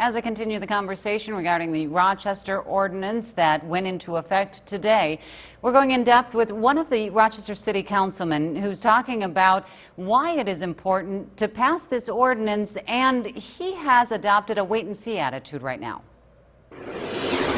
As I continue the conversation regarding the Rochester ordinance that went into effect today, we're going in depth with one of the Rochester City Councilmen who's talking about why it is important to pass this ordinance, and he has adopted a wait-and-see attitude right now.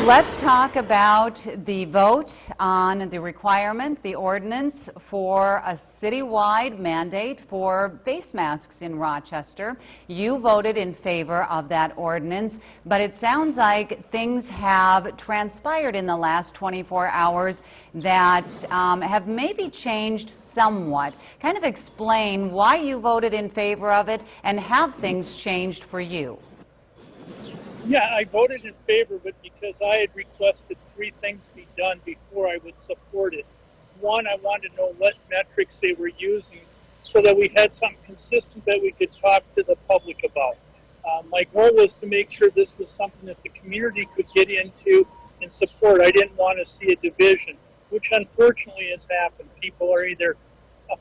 Let's talk about the vote on the requirement, the ordinance for a citywide mandate for face masks in Rochester. You voted in favor of that ordinance, but it sounds like things have transpired in the last 24 hours that have maybe changed somewhat. Kind of explain why you voted in favor of it and have things changed for you. Yeah, I voted in favor of it because I had requested three things be done before I would support it. One, I wanted to know what metrics they were using so that we had something consistent that we could talk to the public about. My goal was to make sure this was something that the community could get into and support. I didn't want to see a division, which unfortunately has happened. People are either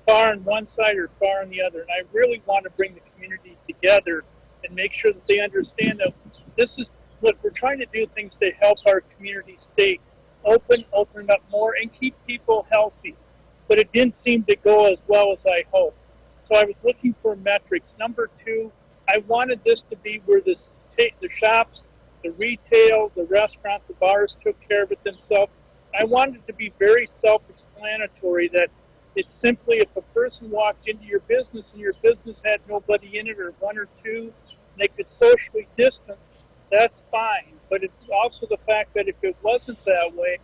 far on one side or far on the other, and I really want to bring the community together and make sure that they understand that this is what we're trying to do, things to help our community stay open up more, and keep people healthy. But it didn't seem to go as well as I hoped. So I was looking for metrics. Number two, I wanted this to be where the shops, the retail, the restaurant, the bars took care of it themselves. I wanted it to be very self-explanatory, that it's simply if a person walked into your business and your business had nobody in it, or one or two, and they could socially distance, that's fine. But it's also the fact that if it wasn't that way,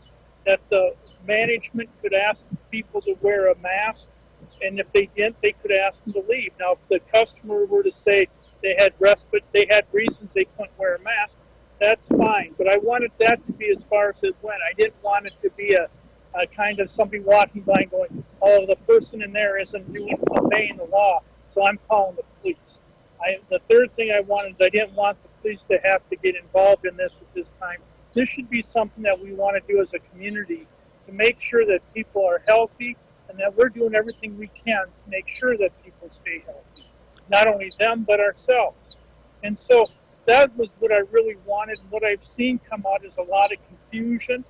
that the management could ask people to wear a mask, and if they didn't, they could ask them to leave. Now, if the customer were to say they had reasons they couldn't wear a mask, that's fine. But I wanted that to be as far as it went. I didn't want it to be a kind of somebody walking by and going, oh, the person in there isn't obeying the law, so I'm calling the police. The third thing I wanted is I didn't want the police to have to get involved in this at this time. This should be something that we want to do as a community to make sure that people are healthy, and that we're doing everything we can to make sure that people stay healthy. Not only them, but ourselves. And so that was what I really wanted. And what I've seen come out is a lot of confusion.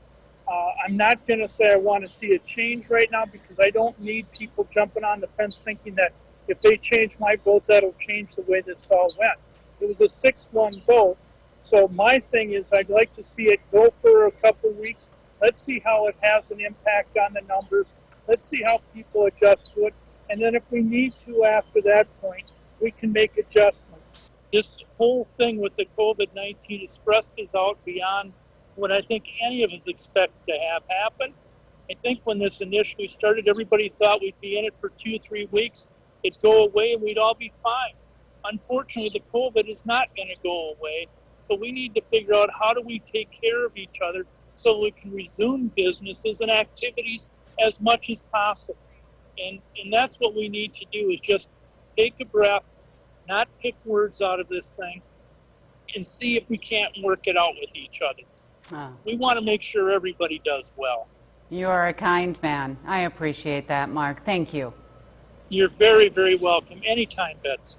I'm not going to say I want to see a change right now, because I don't need people jumping on the fence thinking that if they change my vote, that'll change the way this all went. It was a 6-1 vote. So my thing is, I'd like to see it go for a couple of weeks. Let's see how it has an impact on the numbers. Let's see how people adjust to it. And then if we need to after that point, we can make adjustments. This whole thing with the COVID-19 has stressed us out beyond what I think any of us expect to have happen. I think when this initially started, everybody thought we'd be in it for 2-3 weeks. It'd go away and we'd all be fine. Unfortunately, the COVID is not going to go away. So we need to figure out, how do we take care of each other so we can resume businesses and activities as much as possible. And that's what we need to do, is just take a breath, not pick words out of this thing, and see if we can't work it out with each other. We want to make sure everybody does well. You are a kind man. I appreciate that, Mark. Thank you. You're very, very welcome. Anytime, Betsy.